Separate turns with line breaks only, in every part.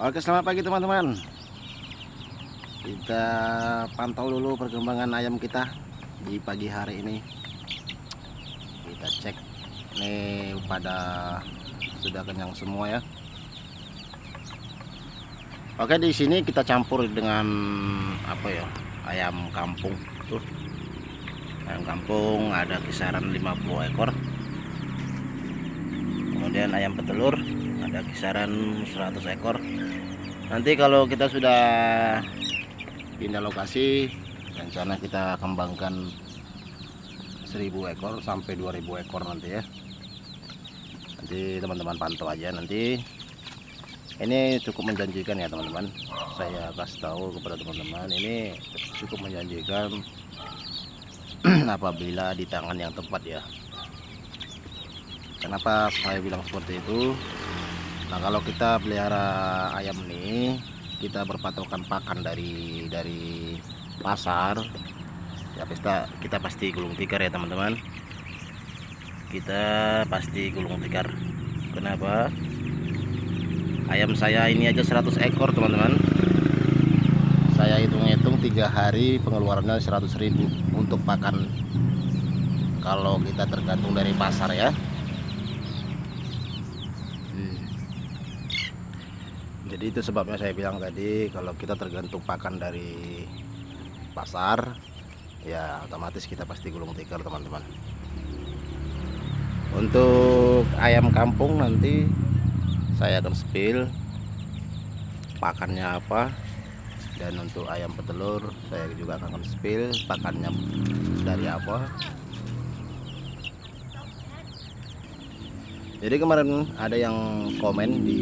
Oke, selamat pagi teman-teman. Kita pantau dulu perkembangan ayam kita di pagi hari ini. Kita cek nih, pada sudah kenyang semua ya. Oke, di sini kita campur dengan apa ya? Ayam kampung tuh. Ayam kampung ada kisaran 50 ekor. Kemudian ayam petelur ada kisaran 100 ekor. Nanti kalau kita sudah pindah lokasi, rencana kita kembangkan 1000 ekor sampai 2000 ekor nanti ya. Nanti teman-teman pantau aja. Nanti ini cukup menjanjikan ya teman-teman. Saya kasih tahu kepada teman-teman, ini cukup menjanjikan apabila di tangan yang tepat ya. Kenapa saya bilang seperti itu? Nah, kalau kita pelihara ayam nih, kita berpatokan pakan dari pasar ya, kita pasti gulung tikar ya teman-teman. Kita pasti gulung tikar. Kenapa? Ayam saya ini aja 100 ekor teman-teman. Saya hitung-hitung 3 hari pengeluarannya 100.000 untuk pakan, kalau kita tergantung dari pasar ya. Jadi itu sebabnya saya bilang tadi, kalau kita tergantung pakan dari pasar ya otomatis kita pasti gulung tikar teman-teman. Untuk ayam kampung nanti saya akan spill pakannya apa, dan untuk ayam petelur saya juga akan spill pakannya dari apa. Jadi kemarin ada yang komen di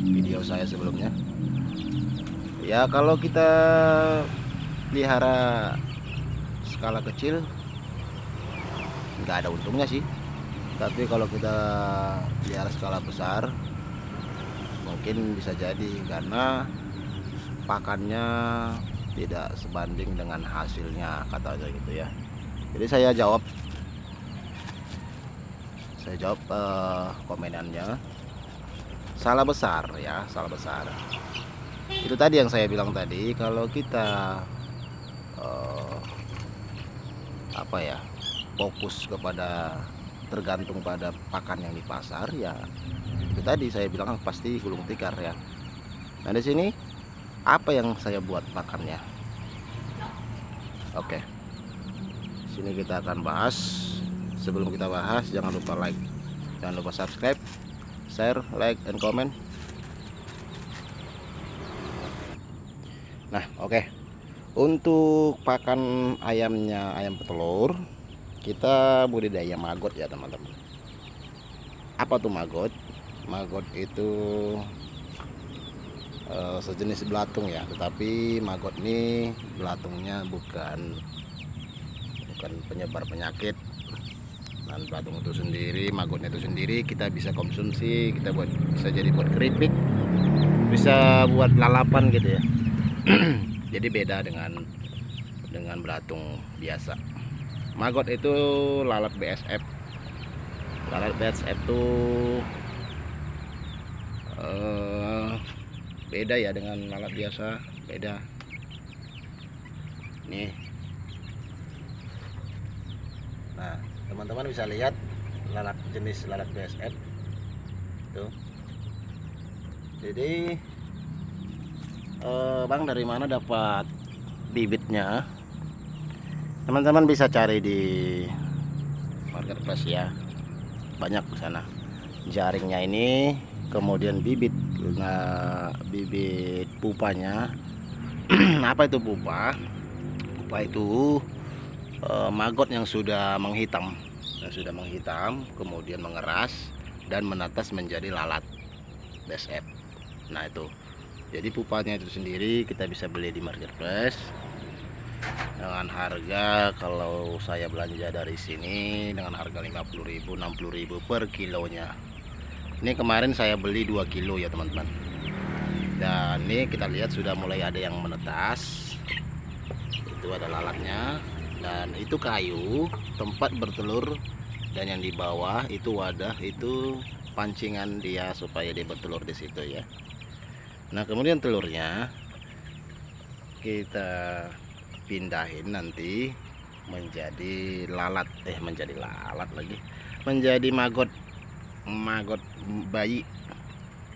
video saya sebelumnya ya, kalau kita pelihara skala kecil nggak ada untungnya sih, tapi kalau kita pelihara skala besar mungkin bisa jadi, karena pakannya tidak sebanding dengan hasilnya, katanya gitu ya. Jadi saya jawab komenannya, salah besar ya, salah besar. Itu tadi yang saya bilang tadi, kalau kita fokus kepada tergantung pada pakan yang di pasar ya, itu tadi saya bilang pasti gulung tikar ya. Nah, di sini apa yang saya buat pakannya? Oke, sini kita akan bahas. Sebelum kita bahas, jangan lupa like, jangan lupa subscribe, share, like, and comment. Nah, oke. Untuk pakan ayamnya, ayam petelur, kita budidaya maggot ya teman-teman. Apa tuh maggot? Maggot itu sejenis belatung ya, tetapi maggot ini belatungnya bukan penyebar penyakit. Dan belatung itu sendiri, maggotnya itu sendiri kita bisa konsumsi, bisa jadi buat keripik, bisa buat lalapan gitu ya. Jadi beda dengan belatung biasa. Maggot itu lalat BSF. Lalat BSF itu beda ya dengan lalat biasa, beda. Nih. Nah, teman-teman bisa lihat jenis lalat BSF tuh. Jadi Bang, dari mana dapat bibitnya? Teman-teman bisa cari di marketplace ya, banyak di sana. Jaringnya ini, kemudian bibit pupanya. Apa itu pupa? Pupa itu maggot yang sudah menghitam, kemudian mengeras dan menetas menjadi lalat BSF. Nah, itu jadi pupanya itu sendiri kita bisa beli di marketplace dengan harga, kalau saya belanja dari sini dengan harga 50.000 60.000 per kilonya. Ini kemarin saya beli 2 kilo ya teman-teman. Dan ini kita lihat sudah mulai ada yang menetas, itu ada lalatnya. Dan itu kayu tempat bertelur, dan yang di bawah itu wadah, itu pancingan dia supaya dia bertelur di situ ya. Nah kemudian telurnya kita pindahin nanti menjadi lalat, menjadi maggot bayi.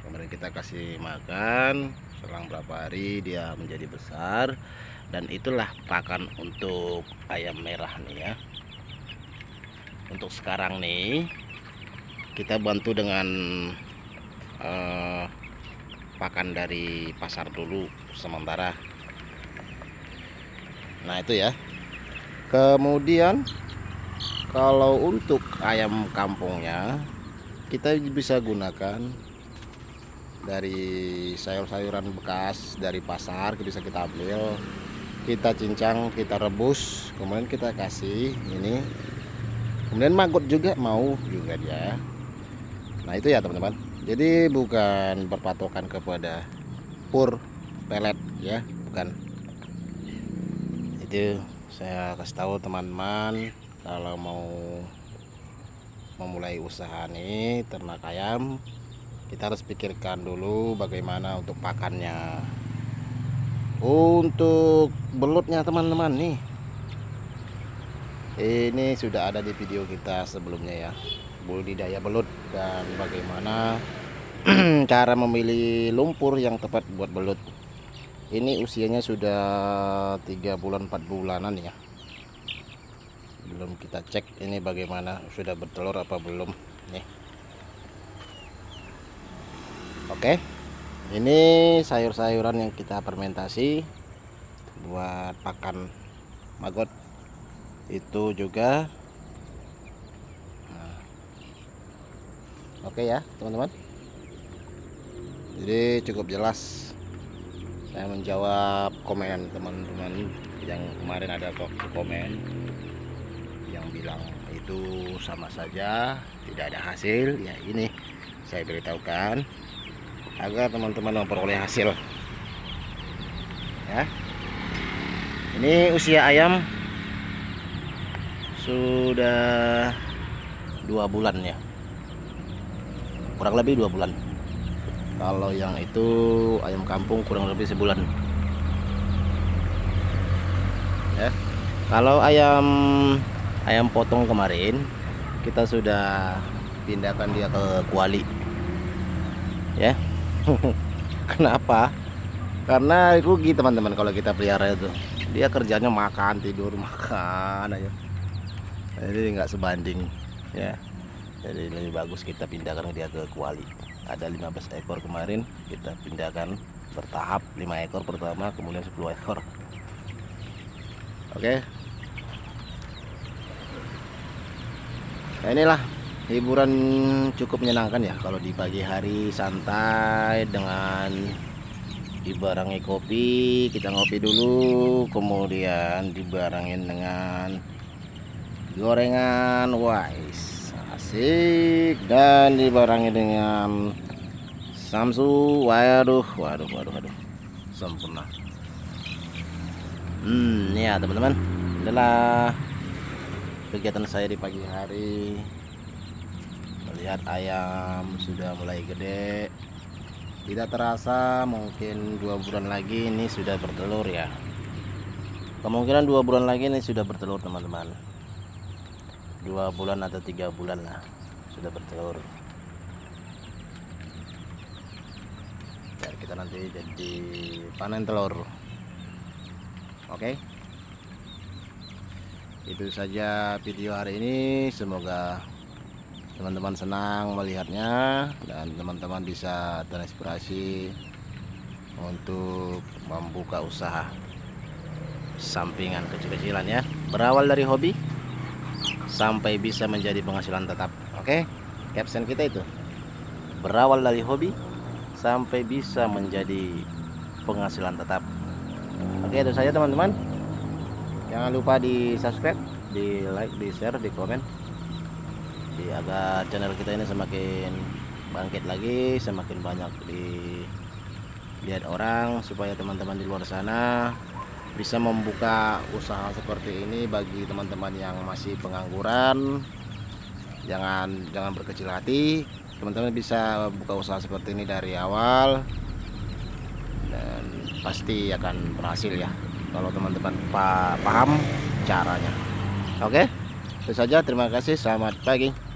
Kemudian kita kasih makan, selang berapa hari dia menjadi besar, dan itulah pakan untuk ayam merah nih ya. Untuk sekarang nih kita bantu dengan pakan dari pasar dulu sementara. Nah itu ya. Kemudian kalau untuk ayam kampungnya kita bisa gunakan dari sayur-sayuran bekas dari pasar, bisa kita ambil, kita cincang, kita rebus, kemudian kita kasih ini. Kemudian maggot juga mau juga dia. Nah itu ya teman-teman. Jadi bukan berpatokan kepada pur pelet ya, bukan. Itu saya kasih tahu teman-teman, kalau mau memulai usaha nih ternak ayam, kita harus pikirkan dulu bagaimana untuk pakannya. Untuk belutnya teman-teman nih, ini sudah ada di video kita sebelumnya ya, budidaya belut dan bagaimana cara memilih lumpur yang tepat buat belut. Ini usianya sudah 3 bulan 4 bulanan ya. Belum kita cek ini bagaimana, sudah bertelur apa belum nih. Oke, ini sayur-sayuran yang kita fermentasi buat pakan maggot itu juga. Nah, oke ya teman-teman, jadi cukup jelas saya menjawab komen teman-teman yang kemarin ada komen yang bilang itu sama saja tidak ada hasil. Ya ini saya beritahukan agar teman-teman memperoleh hasil ya. Ini usia ayam sudah 2 bulan ya, kurang lebih 2 bulan. Kalau yang itu ayam kampung kurang lebih sebulan ya. Kalau ayam potong kemarin kita sudah pindahkan dia ke kuali ya. Kenapa? Karena rugi teman-teman kalau kita pelihara itu, dia kerjanya makan tidur makan aja, jadi nggak sebanding ya. Jadi lebih bagus kita pindahkan dia ke kuali. Ada 15 ekor kemarin, kita pindahkan bertahap, 5 ekor pertama, kemudian 10 ekor. Oke. Nah inilah hiburan cukup menyenangkan ya kalau di pagi hari santai dengan dibarengi kopi. Kita ngopi dulu, kemudian dibarengin dengan gorengan wise, asik, dan dibarengi dengan samsu. Waduh sempurna. Ya teman-teman, adalah kegiatan saya di pagi hari. Melihat ayam sudah mulai gede, tidak terasa mungkin 2 bulan lagi ini sudah bertelur ya. Kemungkinan 2 bulan lagi ini sudah bertelur teman-teman, 2 bulan atau 3 bulan lah sudah bertelur. Biar kita nanti jadi panen telur. Oke, itu saja video hari ini. Semoga teman-teman senang melihatnya dan teman-teman bisa terinspirasi untuk membuka usaha sampingan kecil-kecilan ya, berawal dari hobi sampai bisa menjadi penghasilan tetap. Oke, caption kita itu berawal dari hobi sampai bisa menjadi penghasilan tetap. Oke, itu saja teman-teman. Jangan lupa di subscribe, di like, di share, di komen, agar channel kita ini semakin bangkit lagi, semakin banyak dilihat orang, supaya teman-teman di luar sana bisa membuka usaha seperti ini. Bagi teman-teman yang masih pengangguran, jangan berkecil hati. Teman-teman bisa buka usaha seperti ini dari awal pasti akan berhasil ya, kalau teman-teman paham caranya. Oke, itu saja, terima kasih, selamat pagi.